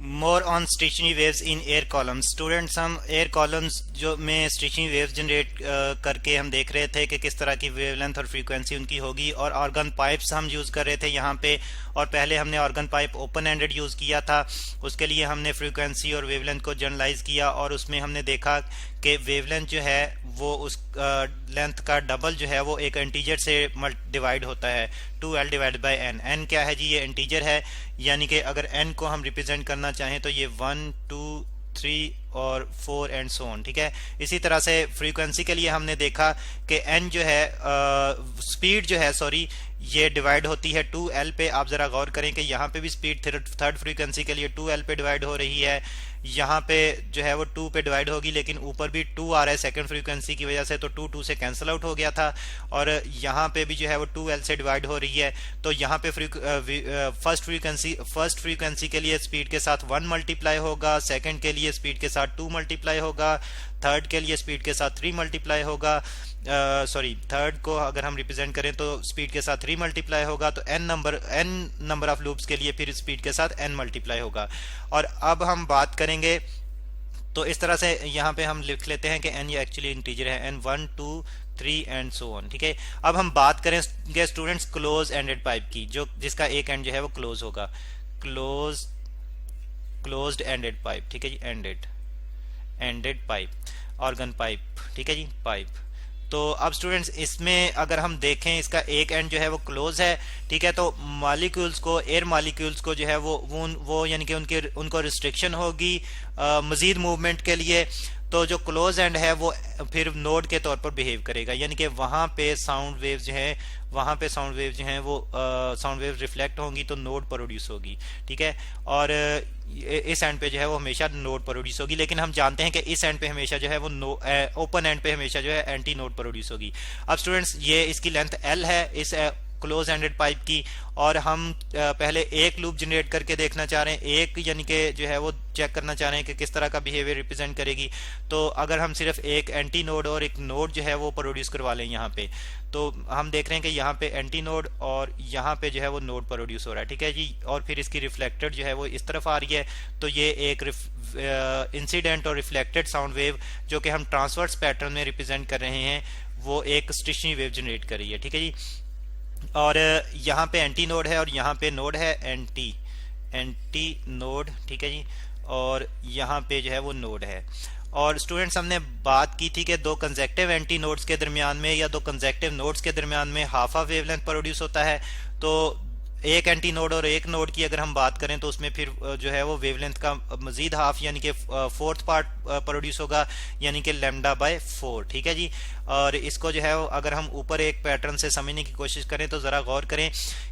More on stationery waves in air columns. Students, हम air columns जो में stationery waves generate करके हम देख रहे थे कि किस तरह की वेवलेंथ और फ्रीक्वेंसी उनकी होगी, और ऑर्गन पाइप्स हम यूज़ कर रहे थे यहाँ पे। और पहले हमने organ pipe open ended use किया था, उसके लिए हमने फ्रीक्वेंसी और वेवलेंथ को जनरलाइज किया, और उसमें हमने देखा कि वेवलेंथ जो है वो उस लेंथ का डबल जो है वो एक इंटीजर से डिवाइड होता है, 2l divide by N. N क्या है जी? ये इंटीजर है, यानी कि अगर एन को हम रिप्रेजेंट करना चाहें तो ये 1 2 3 और 4 एंड सो ऑन। ठीक है, इसी तरह से फ्रीक्वेंसी के लिए हमने देखा कि एन जो है स्पीड जो है सॉरी ये डिवाइड होती है 2l पे। आप जरा गौर करें कि यहाँ पे भी स्पीड थर्ड फ्रीक्वेंसी के लिए 2l पे डिवाइड हो रही है, यहाँ पे जो है वो 2 पे डिवाइड होगी, लेकिन ऊपर भी 2 आ रहा है सेकंड फ्रीक्वेंसी की वजह से, तो 2 से कैंसिल आउट हो गया था। और यहाँ पे भी जो है वो 2l से डिवाइड हो रही है, तो यहाँ पे फर्स्ट फ्रीक्वेंसी के लिए स्पीड के साथ 1 मल्टीप्लाई होगा, सेकंड के लिए स्पीड के साथ 2 मल्टीप्लाई होगा, थर्ड के लिए स्पीड के साथ 3 मल्टीप्लाई होगा, थर्ड को अगर हम रिप्रेजेंट करें तो स्पीड के साथ 3 मल्टीप्लाई होगा, तो n नंबर ऑफ लूप्स के लिए फिर स्पीड के साथ n मल्टीप्लाई होगा। और अब हम बात करेंगे तो इस तरह से यहाँ पे हम लिख लेते हैं कि n ये एक्चुअली इंटीजर है, n 1 2 3 एंड सो ऑन। ठीक है, अब हम बात करेंगे स्टूडेंट्स क्लोज एंडेड पाइप की, जो जिसका एक एंड जो है वो क्लोज होगा, क्लोज्ड एंडेड पाइप। ठीक है जी, एंडेड पाइप, ऑर्गन पाइप। ठीक है जी, पाइप। तो अब स्टूडेंट्स इसमें अगर हम देखें इसका एक एंड जो है वो क्लोज है। ठीक है, तो मॉलिक्यूल्स को, एयर मॉलिक्यूल्स को जो है वो यानी कि उनको रिस्ट्रिक्शन होगी मजीद मूवमेंट के लिए। तो जो क्लोज एंड है वो फिर नोड के तौर पर बिहेव करेगा, यानी कि वहां पे साउंड वेव जो है वो साउंड वेव रिफ्लेक्ट होंगी तो नोड प्रोड्यूस होगी। ठीक है, और इस एंड पे जो है वो हमेशा नोड प्रोड्यूस होगी, लेकिन हम जानते हैं कि इस एंड पे हमेशा जो है वो ओपन एंड पे हमेशा जो है एंटी नोड प्रोड्यूस होगी। अब स्टूडेंट्स ये इसकी लेंथ l है इस क्लोज एंडेड पाइप की, और हम पहले एक लूप जनरेट करके देखना चाह रहे हैं, एक यानी कि जो है वो चेक करना चाह रहे हैं कि किस तरह का बिहेवियर रिप्रेजेंट करेगी। तो अगर हम सिर्फ एक एंटी नोड और एक नोड जो है वो प्रोड्यूस करवा लें यहाँ पे, तो हम देख रहे हैं कि यहाँ पे एंटी नोड और यहाँ पे जो है वो नोड प्रोड्यूस हो रहा है। ठीक है जी, और फिर इसकी रिफ्लेक्टेड जो है वो इस तरफ आ रही है, तो ये एक इंसिडेंट और रिफ्लेक्टेड साउंड वेव जो कि हम ट्रांसवर्स पैटर्न में रिप्रेजेंट कर रहे हैं, वो एक स्टेशनरी वेव जनरेट कर रही है। ठीक है जी, और यहाँ पे एंटी नोड है और यहाँ पे नोड है एंटी नोड। ठीक है जी, और यहाँ पे जो है वो नोड है। और स्टूडेंट्स हमने बात की थी कि दो कंसेक्टिव एंटी नोड्स के दरमियान में या दो कंसेक्टिव नोड्स के दरमियान में हाफ ऑफ वेवलेंथ प्रोड्यूस होता है। तो एक एंटी नोड और एक नोड की अगर हम बात करें तो उसमें फिर जो है वो वेवलेंथ का मजीद हाफ यानी कि फोर्थ पार्ट प्रोड्यूस होगा, यानी कि λ/4। ठीक है जी, और इसको जो है अगर हम ऊपर एक पैटर्न से समझने की कोशिश करें तो जरा गौर करें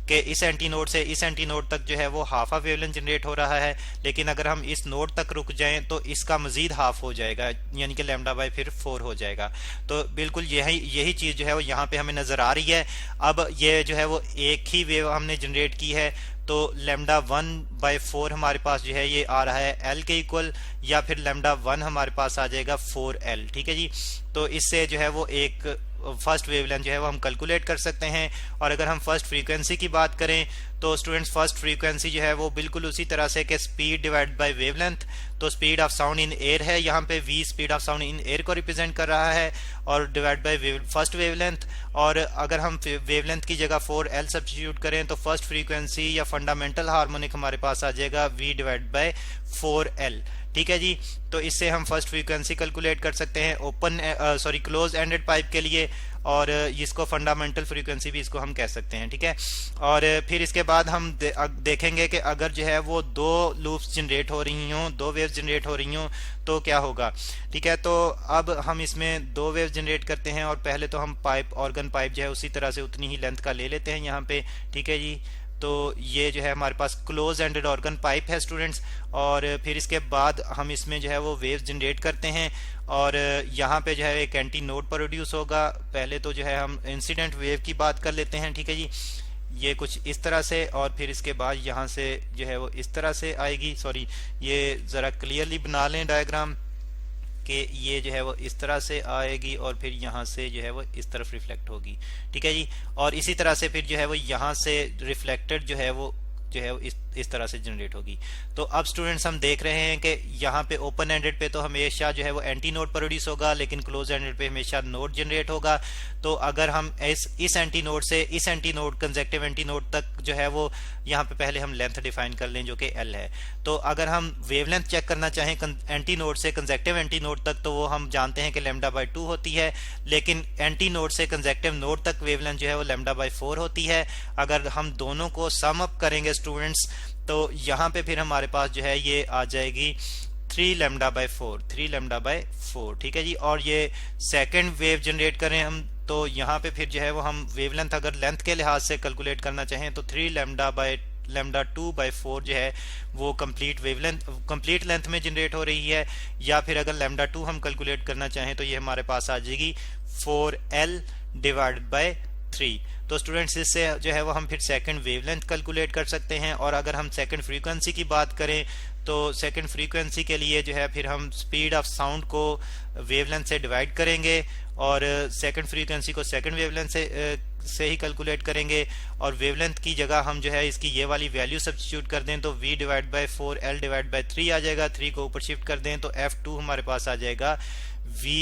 कि इस एंटी नोड से इस एंटी नोड तक जो है वो हाफ ऑफ वेवलेंथ जनरेट हो रहा है, लेकिन अगर हम इस नोड तक रुक जाएं तो इसका मजीद हाफ हो जाएगा, यानी कि λ/4 हो जाएगा। तो बिल्कुल यही चीज जो है वो यहाँ पे हमें नजर आ रही है। अब ये जो है वो एक ही वेव हमने जनरेट की है, तो λ1/4 हमारे पास जो है ये आ रहा है l के इक्वल, या फिर λ1 हमारे पास आ जाएगा 4l। ठीक है जी, तो इससे जो है वो एक फर्स्ट वेवलेंथ जो है वो हम कैलकुलेट कर सकते हैं। और अगर हम फर्स्ट फ्रीक्वेंसी की बात करें तो स्टूडेंट्स फर्स्ट फ्रीक्वेंसी जो है वो बिल्कुल उसी तरह से कि स्पीड डिवाइड बाय वेवलेंथ, तो speed of sound in air है, यहाँ पे v speed of sound in air को रिप्रेजेंट कर रहा है, और डिवाइड बाय फर्स्ट वेवलेंथ। और अगर हम वेवलेंथ की जगह 4l सब्स्टिट्यूट करें तो फर्स्ट फ्रीक्वेंसी या फंडामेंटल हार्मोनिक हमारे पास आ जाएगा v डिवाइड बाय 4l। ठीक है जी, तो इससे हम फर्स्ट फ्रीक्वेंसी कैलकुलेट कर सकते हैं क्लोज एंडेड पाइप के लिए, और इसको फंडामेंटल फ्रीक्वेंसी भी इसको हम कह सकते हैं। ठीक है, और फिर इसके बाद हम देखेंगे कि अगर जो है वो दो लूप्स जनरेट हो रही हों, दो वेव्स जनरेट हो रही हों तो क्या होगा। ठीक है, तो अब हम इसमें दो वेव्स जनरेट करते हैं, और पहले तो हम ऑर्गन पाइप जो है उसी तरह से उतनी ही लेंथ का ले लेते हैं यहाँ पे। ठीक है जी, तो ये जो है हमारे पास क्लोज एंडेड ऑर्गन पाइप है स्टूडेंट्स, और फिर इसके बाद हम इसमें जो है वो वेव्स जनरेट करते हैं, और यहाँ पे जो है एक एंटी नोड प्रोड्यूस होगा। पहले तो जो है हम इंसिडेंट वेव की बात कर लेते हैं। ठीक है जी, ये कुछ इस तरह से, और फिर इसके बाद यहाँ से जो है वो इस तरह से आएगी। ये ज़रा क्लियरली बना लें डायग्राम कि ये जो है वो इस तरह से आएगी, और फिर यहाँ से जो है वो इस तरफ रिफ्लेक्ट होगी। ठीक है जी, और इसी तरह से फिर जो है वो यहाँ से रिफ्लेक्टेड जो है वो जो है इस तरह से जनरेट होगी। तो अब स्टूडेंट्स हम देख रहे हैं कि यहाँ पे ओपन एंडेड पे तो हमेशा जो है वो एंटी नोड प्रोड्यूस होगा, लेकिन क्लोज एंडेड पे हमेशा नोड जनरेट होगा। तो अगर हम इस एंटी नोड से इस anti node conjunctive anti node तक जो है वो यहाँ पे पहले हम लेंथ डिफाइन कर लें जो कि एल है। तो अगर हम वेवलेंथ चेक करना चाहें एंटी नोड से कंजेक्टिव एंटी नोड तक, तो वो हम जानते हैं कि लैम्डा बाई 2 होती है, लेकिन एंटी नोड से कंजेक्टिव नोड तक वेवलेंथ जो है वो लैम्डा बाई 4 होती है। अगर हम दोनों को सम अप करेंगे स्टूडेंट्स, तो यहाँ पे फिर हमारे पास जो है ये आ जाएगी 3 लैम्डा बाई 4, ठीक है जी। और ये सेकंड वेव जनरेट करें हम, तो यहाँ पे फिर जो है वो हम वेवलेंथ अगर लेंथ के लिहाज से कैलकुलेट करना चाहें तो 3 लैम्डा 2/4 जो है वो कंप्लीट लेंथ में जनरेट हो रही है। या फिर अगर लैम्डा 2 हम कैलकुलेट करना चाहें तो ये हमारे पास आ जाएगी 4L डिवाइडेड बाय 3। तो स्टूडेंट्स इससे जो है वो हम फिर सेकंड वेवलेंथ कैलकुलेट कर सकते हैं। और अगर हम सेकंड फ्रीक्वेंसी की बात करें तो सेकंड फ्रीक्वेंसी के लिए जो है फिर हम स्पीड ऑफ साउंड को वेवलेंथ से डिवाइड करेंगे और सेकंड फ्रीक्वेंसी को सेकंड वेवलेंथ से ही कैलकुलेट करेंगे। और वेवलेंथ की जगह हम जो है इसकी ये वाली वैल्यू सब्स्टिट्यूट कर दें तो v divide by 4L divide by 3 आ जाएगा। 3 को ऊपर शिफ्ट कर दें तो F2 हमारे पास आ जाएगा v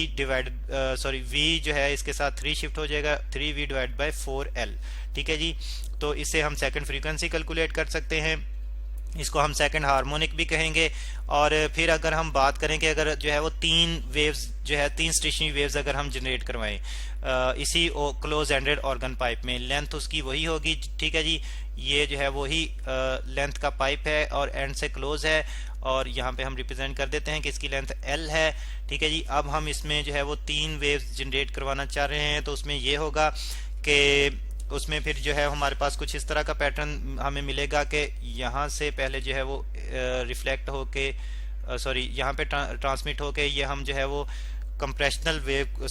जो है इसके साथ 3 शिफ्ट हो जाएगा, 3v डिवाइड बाय 4L, ठीक है जी। तो इससे हम सेकंड फ्रीक्वेंसी कैलकुलेट कर सकते हैं, इसको हम सेकंड हार्मोनिक भी कहेंगे। और फिर अगर हम बात करें कि अगर जो है वो 3 वेव्स जो है 3 स्टेशनरी वेव्स अगर हम जनरेट करवाएं इसी क्लोज एंडेड ऑर्गन पाइप में, लेंथ उसकी वही होगी, ठीक है जी। ये जो है वही लेंथ का पाइप है और एंड से क्लोज है, और यहाँ पे हम रिप्रेजेंट कर देते हैं कि इसकी लेंथ L है, ठीक है जी। अब हम इसमें जो है वो 3 वेव्स जनरेट करवाना चाह रहे हैं, तो उसमें ये होगा कि उसमें फिर जो है हमारे पास कुछ इस तरह का पैटर्न हमें मिलेगा कि यहाँ से पहले जो है वो रिफ्लेक्ट होके यहाँ पे ट्रांसमिट होके ये हम जो है वो कंप्रेशनल वेव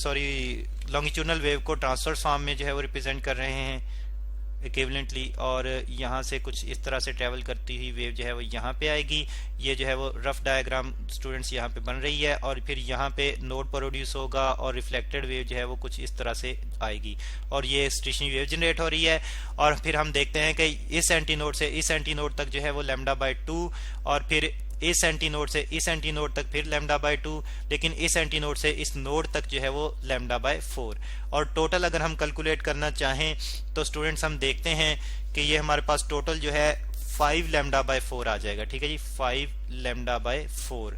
लॉन्गिट्यूडनल वेव को ट्रांसफर फॉर्म में जो है वो रिप्रेजेंट कर रहे हैं इक्विवेलेंटली। और यहाँ से कुछ इस तरह से ट्रेवल करती हुई वेव जो है वो यहाँ पे आएगी। ये जो है वो रफ डायग्राम स्टूडेंट्स यहाँ पे बन रही है, और फिर यहाँ पे नोड प्रोड्यूस होगा और रिफ्लेक्टेड वेव जो है वो कुछ इस तरह से आएगी, और ये स्टेशनरी वेव जनरेट हो रही है। और फिर हम देखते हैं कि इस एंटी नोड से इस एंटी नोड तक जो है वो लैम्डा बाई 2, और फिर इस एंटी नोड से इस एंटी नोड तक फिर लैम्डा बाई 2, लेकिन इस एंटी नोड से इस नोड तक जो है वो लैम्डा बाई 4। और टोटल अगर हम कैलकुलेट करना चाहें तो स्टूडेंट्स हम देखते हैं कि ये हमारे पास टोटल जो है 5 लैम्डा बाई 4 आ जाएगा, ठीक है जी, 5 लैम्डा बाई 4,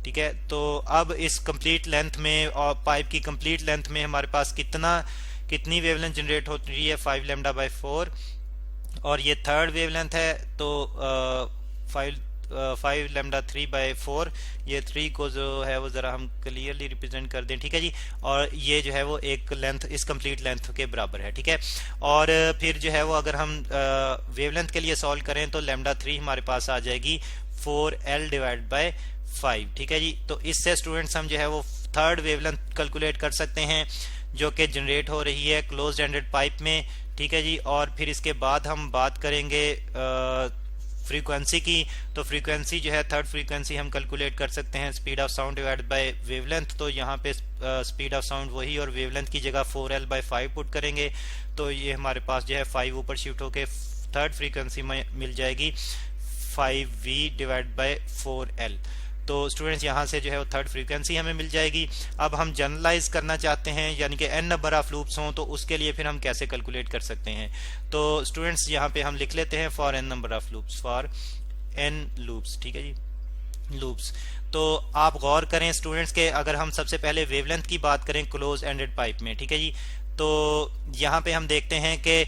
ठीक है। तो अब इस कंप्लीट लेंथ में और पाइप की कंप्लीट लेंथ में हमारे पास कितनी वेवलेंथ जनरेट हो रही है, 5 लैम्डा बाई 4, और ये थर्ड वेवलेंथ है तो 5 लैम्डा 3/4, ये 3 को जो है वो जरा हम क्लियरली रिप्रेजेंट कर दें, ठीक है जी। और ये जो है वो एक लेंथ इस कंप्लीट लेंथ के बराबर है, ठीक है। और फिर जो है वो अगर हम वेवलेंथ के लिए सॉल्व करें तो लैम्डा 3 हमारे पास आ जाएगी 4L डिवाइड बाय 5, ठीक है जी। तो इससे स्टूडेंट्स हम जो है वो थर्ड वेवलेंथ कैलकुलेट कर सकते हैं जो कि जनरेट हो रही है क्लोज्ड एंडेड पाइप में, ठीक है जी। और फिर इसके बाद हम बात करेंगे फ्रीक्वेंसी की, तो फ्रीक्वेंसी जो है थर्ड फ्रीक्वेंसी हम कैलकुलेट कर सकते हैं speed of sound divided by wavelength. तो यहाँ पे स्पीड ऑफ साउंड वही और वेवलेंथ की जगह 4L/5 पुट करेंगे, तो ये हमारे पास जो है 5 ऊपर शिफ्ट होके थर्ड फ्रीक्वेंसी में मिल जाएगी 5V डिवाइड बाय 4L। तो स्टूडेंट्स यहाँ से जो है वो थर्ड फ्रीक्वेंसी हमें मिल जाएगी। अब हम जनरलाइज करना चाहते हैं यानी कि n नंबर ऑफ लूप्स हों, तो उसके लिए फिर हम कैसे कैलकुलेट कर सकते हैं। तो स्टूडेंट्स यहाँ पे हम लिख लेते हैं for n number of loops, for n loops, ठीक है जी, लूप्स। तो आप गौर करें स्टूडेंट्स के अगर हम सबसे पहले वेवलेंथ की बात करें क्लोज एंडेड पाइप में, ठीक है जी, तो यहाँ पे हम देखते हैं कि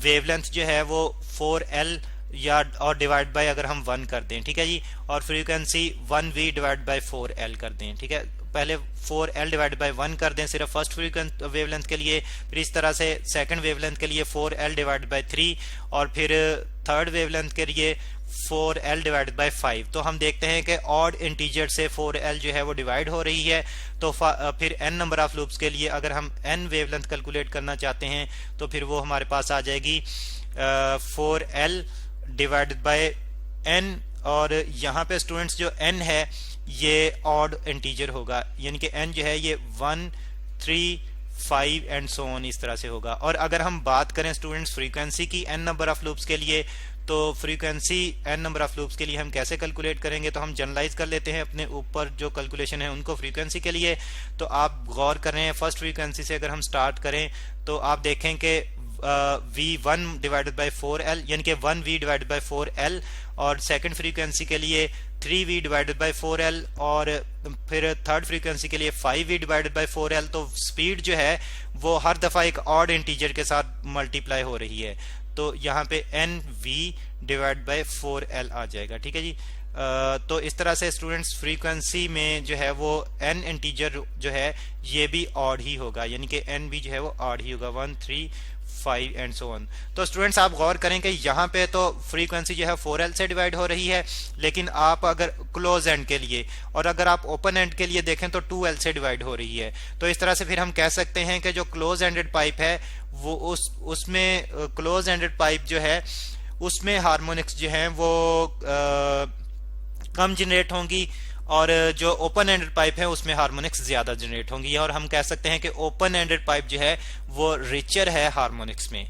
वेवलेंथ जो है वो 4L या और डिवाइड बाय अगर हम 1 कर दें, ठीक है जी, और frequency 1V divide by 4L कर दें, ठीक है। पहले 4L डिवाइड बाय 1 कर दें सिर्फ फर्स्ट वेवलेंथ के लिए, फिर इस तरह से सेकंड वेवलेंथ के लिए 4L डिवाइड बाय 3, और फिर थर्ड वेवलेंथ के लिए 4L डिवाइड बाय 5। तो हम देखते हैं कि ऑड इंटीजर से 4L जो है वो डिवाइड हो रही है। तो फिर n नंबर ऑफ लूप्स के लिए अगर हम n वेवलेंथ कैलकुलेट करना चाहते हैं तो फिर वो हमारे पास आ जाएगी 4L डिवाइडेड बाय n, और यहाँ पे स्टूडेंट्स जो n है ये ऑड इंटीजर होगा, यानी कि n जो है ये 1, 3, 5 एंड सो ऑन इस तरह से होगा। और अगर हम बात करें स्टूडेंट्स फ्रीक्वेंसी की n नंबर ऑफ लूप्स के लिए, तो frequency n number of loops के लिए हम कैसे कैलकुलेट करेंगे, तो हम जनरलाइज कर लेते हैं अपने ऊपर जो कैलकुलेशन है उनको फ्रीक्वेंसी के लिए। तो आप गौर कर रहे हैं फर्स्ट फ्रीक्वेंसी से अगर हम स्टार्ट करें तो आप देखें कि V1 डिवाइडेड बाई 4L यानी कि 1V डिवाइडेड बाई 4L, और सेकंड फ्रीक्वेंसी के लिए 3V डिवाइडेड बाई 4L, और फिर थर्ड फ्रीक्वेंसी के लिए 5V डिवाइडेड बाई 4L। तो स्पीड जो है वो हर दफ़ा एक ऑड इंटीजर के साथ मल्टीप्लाई हो रही है, तो यहाँ पे NV डिवाइड बाई 4L आ जाएगा। ठीक है जी। तो इस तरह से स्टूडेंट्स फ्रीक्वेंसी में जो है वो n इंटीजर जो है ये भी ऑड ही होगा, यानी कि n भी जो है वो ऑड ही होगा, 1 3 5 एंड सो ऑन। तो स्टूडेंट्स आप गौर करें कि यहाँ पे तो फ्रीक्वेंसी जो है 4L से डिवाइड हो रही है, लेकिन आप अगर क्लोज एंड के लिए और अगर आप ओपन एंड के लिए देखें तो 2L से डिवाइड हो रही है। तो इस तरह से फिर हम कह सकते हैं कि जो क्लोज एंडेड पाइप है वो उसमें क्लोज एंडेड पाइप जो है उसमें हार्मोनिक्स जो है वो कम जनरेट होंगी, और जो ओपन एंडेड पाइप है उसमें हार्मोनिक्स ज्यादा जनरेट होंगी, और हम कह सकते हैं कि ओपन एंडेड पाइप जो है वो रिचर है हार्मोनिक्स में।